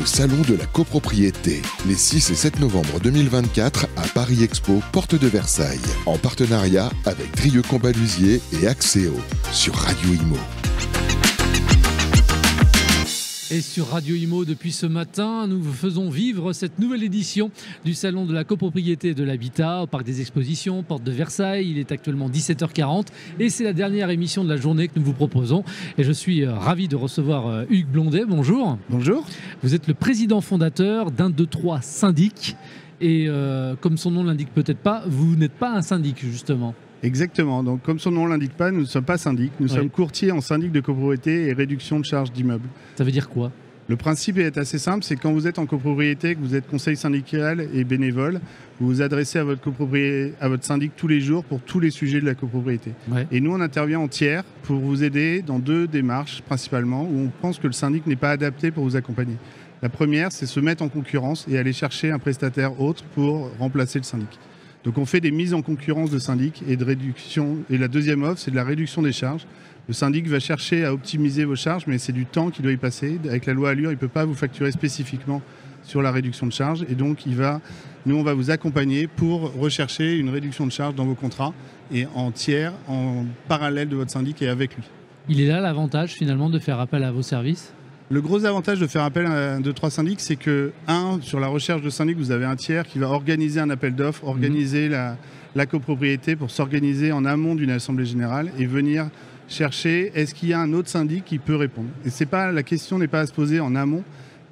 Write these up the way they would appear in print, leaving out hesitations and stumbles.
le Salon de la copropriété, les 6 et 7 novembre 2024 à Paris Expo, porte de Versailles, en partenariat avec Drieux Combalusier et Axéo, sur Radio Imo. Et sur Radio Imo, depuis ce matin, nous faisons vivre cette nouvelle édition du Salon de la copropriété et de l'habitat au Parc des Expositions, porte de Versailles. Il est actuellement 17h40 et c'est la dernière émission de la journée que nous vous proposons. Et je suis ravi de recevoir Hugues Blondet. Bonjour. Bonjour. Vous êtes le président fondateur d'un de trois syndics. Et comme son nom l'indique peut-être pas, vous n'êtes pas un syndic justement. Exactement. Donc, comme son nom l'indique pas, nous ne sommes pas syndic. Nous sommes courtiers en syndic de copropriété et réduction de charges d'immeubles. Ça veut dire quoi ? Le principe est assez simple, c'est quand vous êtes en copropriété, que vous êtes conseil syndical et bénévole, vous vous adressez à votre syndic tous les jours pour tous les sujets de la copropriété. Ouais. Et nous, on intervient en tiers pour vous aider dans deux démarches principalement, où on pense que le syndic n'est pas adapté pour vous accompagner. La première, c'est se mettre en concurrence et aller chercher un prestataire autre pour remplacer le syndic. Donc on fait des mises en concurrence de syndic et de réduction. Et la deuxième offre, c'est de la réduction des charges. Le syndic va chercher à optimiser vos charges, mais c'est du temps qui doit y passer. Avec la loi Allure, il ne peut pas vous facturer spécifiquement sur la réduction de charges. Et donc, nous, on va vous accompagner pour rechercher une réduction de charges dans vos contrats et en tiers, en parallèle de votre syndic et avec lui. Il est là l'avantage finalement de faire appel à vos services ? Le gros avantage de faire appel à un, deux, trois syndics, c'est que, sur la recherche de syndic, vous avez un tiers qui va organiser un appel d'offres, organiser la copropriété pour s'organiser en amont d'une assemblée générale et venir chercher est-ce qu'il y a un autre syndic qui peut répondre. Et la question n'est pas à se poser en amont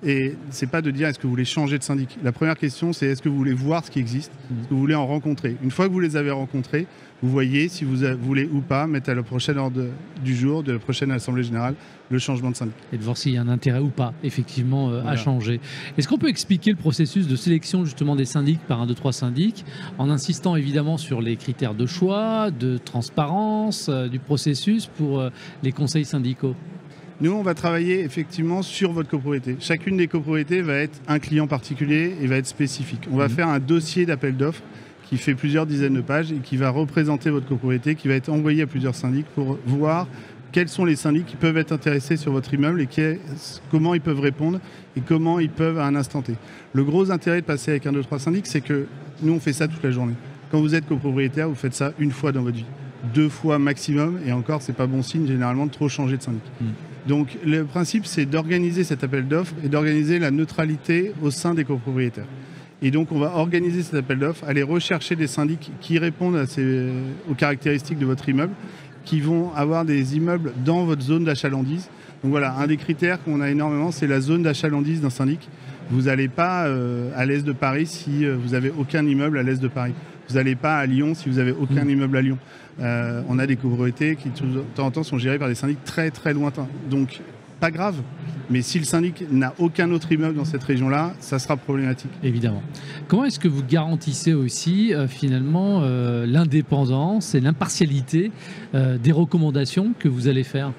et c'est pas de dire est-ce que vous voulez changer de syndic. La première question, c'est est-ce que vous voulez voir ce qui existe, est-ce que vous voulez en rencontrer. Une fois que vous les avez rencontrés, vous voyez si vous voulez ou pas mettre à la prochaine ordre du jour de la prochaine assemblée générale le changement de syndic. Et de voir s'il y a un intérêt ou pas, effectivement, à changer. Est-ce qu'on peut expliquer le processus de sélection justement des syndics par un, deux, trois syndics, en insistant évidemment sur les critères de choix, de transparence du processus pour les conseils syndicaux ? Nous, on va travailler effectivement sur votre copropriété. Chacune des copropriétés va être un client particulier et va être spécifique. On va faire un dossier d'appel d'offres qui fait plusieurs dizaines de pages et qui va représenter votre copropriété, qui va être envoyé à plusieurs syndics pour voir quels sont les syndics qui peuvent être intéressés sur votre immeuble et comment ils peuvent répondre et comment ils peuvent à un instant T. Le gros intérêt de passer avec un, deux, trois syndics, c'est que nous, on fait ça toute la journée. Quand vous êtes copropriétaire, vous faites ça une fois dans votre vie. 2 fois maximum, et encore, c'est pas bon signe généralement de trop changer de syndic. Donc le principe, c'est d'organiser cet appel d'offres et d'organiser la neutralité au sein des copropriétaires. Et donc on va organiser cet appel d'offres, aller rechercher des syndics qui répondent aux caractéristiques de votre immeuble, qui vont avoir des immeubles dans votre zone d'achalandise. Donc voilà, un des critères qu'on a énormément, c'est la zone d'achalandise d'un syndic. Vous n'allez pas à l'est de Paris si vous n'avez aucun immeuble à l'est de Paris. Vous n'allez pas à Lyon si vous n'avez aucun immeuble à Lyon. On a des copropriétés qui, de temps en temps, sont gérées par des syndics très, très lointains. Donc, pas grave. Mais si le syndic n'a aucun autre immeuble dans cette région-là, ça sera problématique. Évidemment. Comment est-ce que vous garantissez aussi, finalement, l'indépendance et l'impartialité des recommandations que vous allez faire ?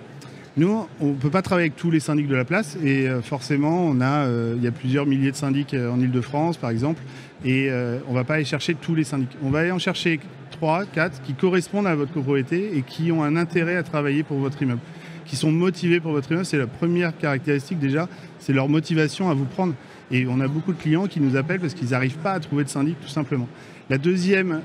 Nous, on ne peut pas travailler avec tous les syndics de la place et forcément, il y a plusieurs milliers de syndics en Ile-de-France, par exemple, et on ne va pas aller chercher tous les syndics. On va aller en chercher 3, 4 qui correspondent à votre copropriété et qui ont un intérêt à travailler pour votre immeuble, qui sont motivés pour votre immeuble. C'est la première caractéristique déjà, c'est leur motivation à vous prendre. Et on a beaucoup de clients qui nous appellent parce qu'ils n'arrivent pas à trouver de syndic tout simplement. La deuxième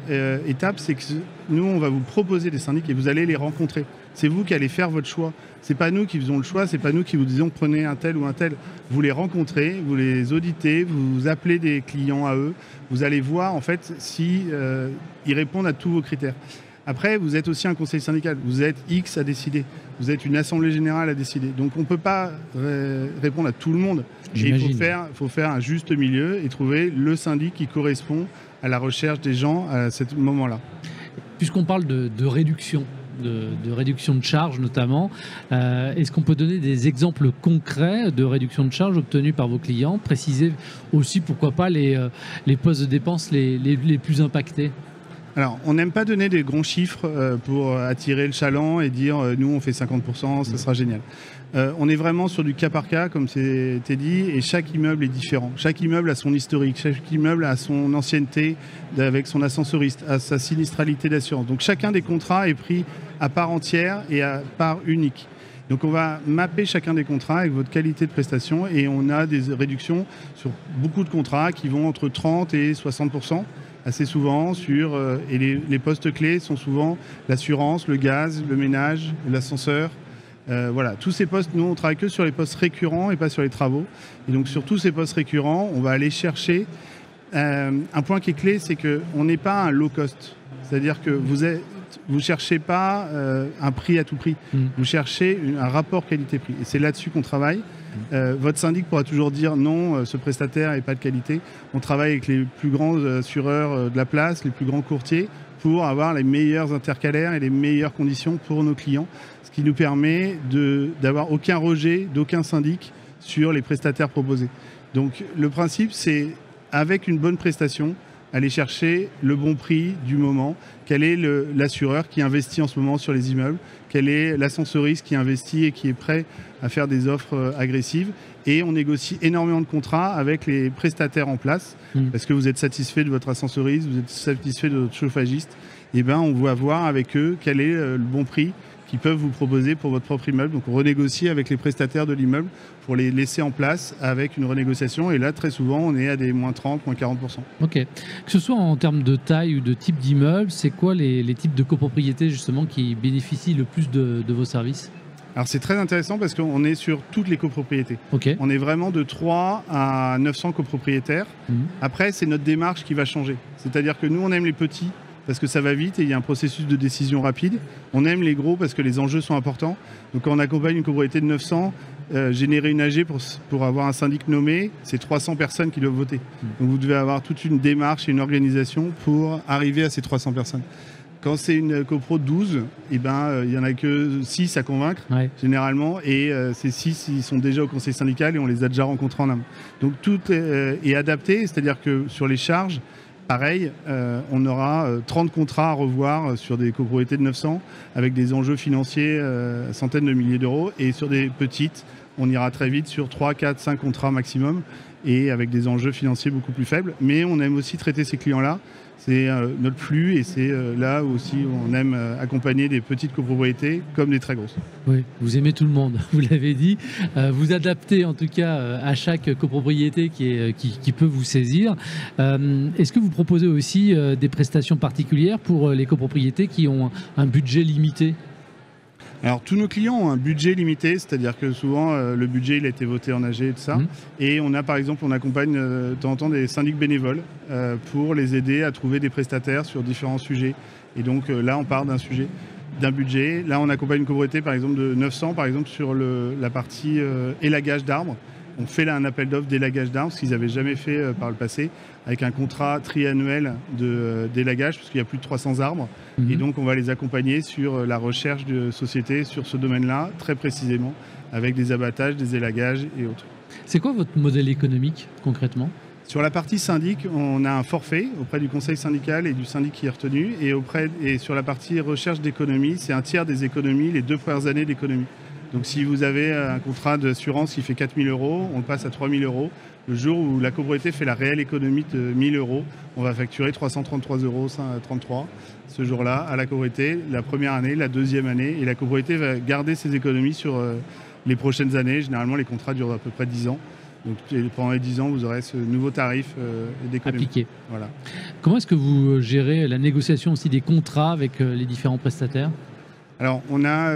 étape, c'est que nous, on va vous proposer des syndics et vous allez les rencontrer. C'est vous qui allez faire votre choix. C'est pas nous qui faisons le choix, c'est pas nous qui vous disons prenez un tel ou un tel. Vous les rencontrez, vous les auditez, vous appelez des clients à eux. Vous allez voir en fait si ils répondent à tous vos critères. Après, vous êtes aussi un conseil syndical. Vous êtes X à décider. Vous êtes une assemblée générale à décider. Donc on ne peut pas répondre à tout le monde. Et il faut faire un juste milieu et trouver le syndic qui correspond à la recherche des gens à ce moment-là. Puisqu'on parle de réduction, de réduction de charges notamment, est-ce qu'on peut donner des exemples concrets de réduction de charges obtenues par vos clients ? Préciser aussi, pourquoi pas, les postes de dépenses les plus impactés ? Alors, on n'aime pas donner des grands chiffres pour attirer le chaland et dire nous on fait 50%, ça sera génial. On est vraiment sur du cas par cas, comme c'était dit, et chaque immeuble est différent. Chaque immeuble a son historique, chaque immeuble a son ancienneté avec son ascensoriste, a sa sinistralité d'assurance. Donc chacun des contrats est pris à part entière et à part unique. Donc on va mapper chacun des contrats avec votre qualité de prestation et on a des réductions sur beaucoup de contrats qui vont entre 30 et 60%. Assez souvent et les postes clés sont souvent l'assurance, le gaz, le ménage, l'ascenseur. Voilà, tous ces postes, nous on travaille que sur les postes récurrents et pas sur les travaux. Et donc sur tous ces postes récurrents, on va aller chercher un point qui est clé, c'est qu'on n'est pas un low cost. C'est-à-dire que vous cherchez pas un prix à tout prix. Vous cherchez un rapport qualité-prix. Et c'est là-dessus qu'on travaille. Votre syndic pourra toujours dire non, ce prestataire n'est pas de qualité. On travaille avec les plus grands assureurs de la place, les plus grands courtiers, pour avoir les meilleurs intercalaires et les meilleures conditions pour nos clients. Ce qui nous permet d'avoir aucun rejet d'aucun syndic sur les prestataires proposés. Donc le principe, c'est avec une bonne prestation, aller chercher le bon prix du moment. Quel est l'assureur qui investit en ce moment sur les immeubles? Quel est l'ascenseuriste qui investit et qui est prêt à faire des offres agressives? Et on négocie énormément de contrats avec les prestataires en place. Parce que vous êtes satisfait de votre ascenseuriste, vous êtes satisfait de votre chauffagiste. Et ben, on va voir avec eux quel est le bon prix qu'ils peuvent vous proposer pour votre propre immeuble. Donc on renégocie avec les prestataires de l'immeuble pour les laisser en place avec une renégociation. Et là, très souvent, on est à des moins 30, moins 40%. Ok. Que ce soit en termes de taille ou de type d'immeuble, c'est quoi les types de copropriétés justement qui bénéficient le plus de vos services? Alors c'est très intéressant parce qu'on est sur toutes les copropriétés. Okay. On est vraiment de 3 à 900 copropriétaires. Après, c'est notre démarche qui va changer. C'est-à-dire que nous, on aime les petits parce que ça va vite et il y a un processus de décision rapide. On aime les gros parce que les enjeux sont importants. Donc quand on accompagne une copropriété de 900, générer une AG pour avoir un syndic nommé, c'est 300 personnes qui doivent voter. Donc vous devez avoir toute une démarche et une organisation pour arriver à ces 300 personnes. Quand c'est une copro de 12, il n'y en a que 6 à convaincre, généralement, et ces 6, ils sont déjà au conseil syndical et on les a déjà rencontrés en amont. Donc tout est adapté, c'est-à-dire que sur les charges, pareil, on aura 30 contrats à revoir sur des copropriétés de 900 avec des enjeux financiers à centaines de milliers d'euros. Et sur des petites, on ira très vite sur 3, 4, 5 contrats maximum et avec des enjeux financiers beaucoup plus faibles. Mais on aime aussi traiter ces clients-là. C'est notre flux et c'est là aussi où on aime accompagner des petites copropriétés comme des très grosses. Oui, vous aimez tout le monde, vous l'avez dit. Vous adaptez en tout cas à chaque copropriété qui peut vous saisir. Est-ce que vous proposez aussi des prestations particulières pour les copropriétés qui ont un budget limité ? Alors tous nos clients ont un budget limité, c'est-à-dire que souvent le budget il a été voté en AG et tout ça. Et on a par exemple, on accompagne de temps en temps des syndics bénévoles pour les aider à trouver des prestataires sur différents sujets. Et donc là on part d'un budget. Là on accompagne une copropriété par exemple de 900 par exemple sur la partie élagage d'arbres. On fait là un appel d'offres d'élagage d'arbres, ce qu'ils n'avaient jamais fait par le passé, avec un contrat triannuel d'élagage, parce qu'il y a plus de 300 arbres. Et donc, on va les accompagner sur la recherche de sociétés sur ce domaine-là, très précisément, avec des abattages, des élagages et autres. C'est quoi votre modèle économique, concrètement ? Sur la partie syndic, on a un forfait auprès du conseil syndical et du syndic qui est retenu. Et sur la partie recherche d'économie, c'est un tiers des économies, les 2 premières années d'économie. Donc si vous avez un contrat d'assurance qui fait 4 000 €, on passe à 3 000 €. Le jour où la copropriété fait la réelle économie de 1 000 €, on va facturer 333,33 € ce jour-là à la copropriété, la première année, la deuxième année. Et la copropriété va garder ses économies sur les prochaines années. Généralement, les contrats durent à peu près 10 ans. Donc pendant les 10 ans, vous aurez ce nouveau tarif d'économie. Appliqué. Voilà. Comment est-ce que vous gérez la négociation aussi des contrats avec les différents prestataires ? Alors, on a...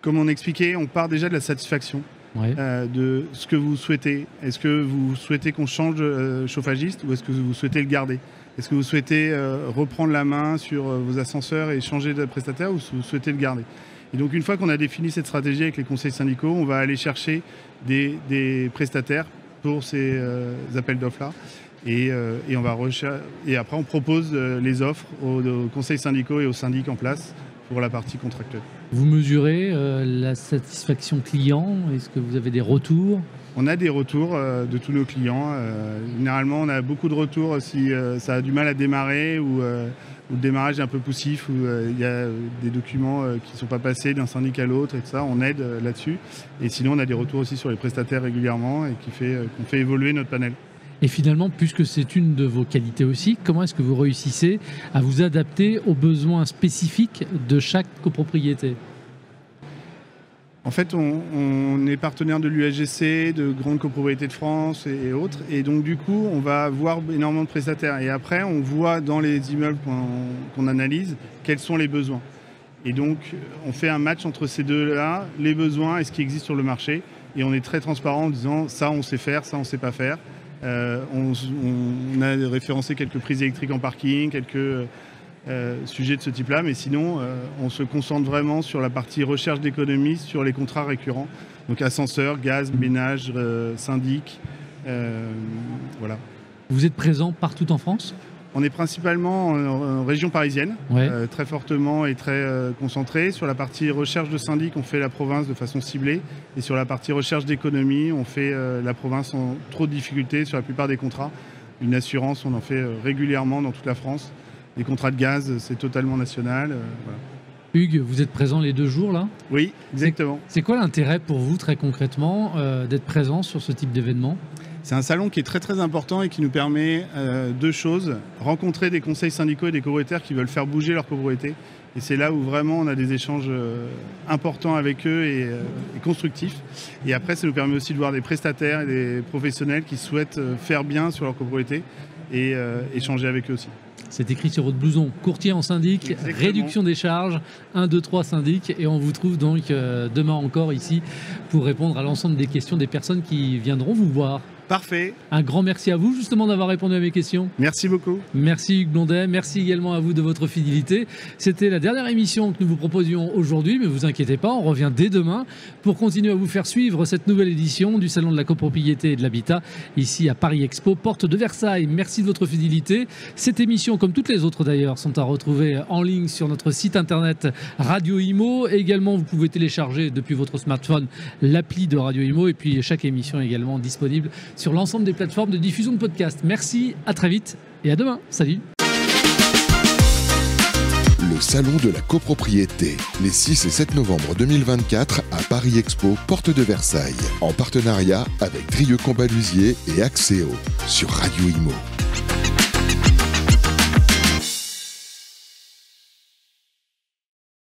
comme on expliquait, on part déjà de la satisfaction de ce que vous souhaitez. Est-ce que vous souhaitez qu'on change de chauffagiste ou est-ce que vous souhaitez le garder? Est-ce que vous souhaitez reprendre la main sur vos ascenseurs et changer de prestataire ou vous souhaitez le garder? Et donc une fois qu'on a défini cette stratégie avec les conseils syndicaux, on va aller chercher des prestataires pour ces appels d'offres-là. Et après on propose les offres aux conseils syndicaux et aux syndics en place pour la partie contractuelle. Vous mesurez la satisfaction client? Est-ce que vous avez des retours? On a des retours de tous nos clients. Généralement, on a beaucoup de retours si ça a du mal à démarrer ou le démarrage est un peu poussif, ou il y a des documents qui ne sont pas passés d'un syndic à l'autre et tout ça. On aide là-dessus. Et sinon, on a des retours aussi sur les prestataires régulièrement et qu'on fait évoluer notre panel. Et finalement, puisque c'est une de vos qualités aussi, comment est-ce que vous réussissez à vous adapter aux besoins spécifiques de chaque copropriété? En fait, on est partenaire de l'USGC, de Grandes Copropriétés de France et autres. Et donc, du coup, on va voir énormément de prestataires. Et après, on voit dans les immeubles qu'on analyse quels sont les besoins. Et donc, on fait un match entre ces deux-là, les besoins et ce qui existe sur le marché. Et on est très transparent en disant ça, on sait faire, ça, on ne sait pas faire. On a référencé quelques prises électriques en parking, quelques sujets de ce type-là, mais sinon, on se concentre vraiment sur la partie recherche d'économie, sur les contrats récurrents, donc ascenseur, gaz, ménage, syndic, voilà. Vous êtes présent partout en France ? On est principalement en région parisienne, très fortement et très concentré. Sur la partie recherche de syndic, on fait la province de façon ciblée. Et sur la partie recherche d'économie, on fait la province en trop de difficultés sur la plupart des contrats. Une assurance, on en fait régulièrement dans toute la France. Les contrats de gaz, c'est totalement national. Voilà. Hugues, vous êtes présent les 2 jours là ? Oui, exactement. C'est quoi l'intérêt pour vous très concrètement d'être présent sur ce type d'événement ? C'est un salon qui est très très important et qui nous permet 2 choses. Rencontrer des conseils syndicaux et des copropriétaires qui veulent faire bouger leur copropriété. Et c'est là où vraiment on a des échanges importants avec eux et constructifs. Et après, ça nous permet aussi de voir des prestataires et des professionnels qui souhaitent faire bien sur leur copropriété et échanger avec eux aussi. C'est écrit sur votre blouson, courtier en syndic, Exactement. Réduction des charges, 1, 2, 3 syndic. Et on vous trouve donc demain encore ici pour répondre à l'ensemble des questions des personnes qui viendront vous voir. Parfait. Un grand merci à vous justement d'avoir répondu à mes questions. Merci beaucoup. Merci Hugues Blondet, merci également à vous de votre fidélité. C'était la dernière émission que nous vous proposions aujourd'hui, mais vous inquiétez pas, on revient dès demain pour continuer à vous faire suivre cette nouvelle édition du Salon de la Copropriété et de l'Habitat, ici à Paris Expo, porte de Versailles. Merci de votre fidélité. Cette émission, comme toutes les autres d'ailleurs, sont à retrouver en ligne sur notre site internet Radio Imo. Également, vous pouvez télécharger depuis votre smartphone l'appli de Radio Imo et puis chaque émission est également disponible sur l'ensemble des plateformes de diffusion de podcasts. Merci, à très vite et à demain. Salut. Le Salon de la Copropriété, les 6 et 7 novembre 2024 à Paris Expo, porte de Versailles, en partenariat avec Drieux Combalusier et Axéo sur Radio Imo.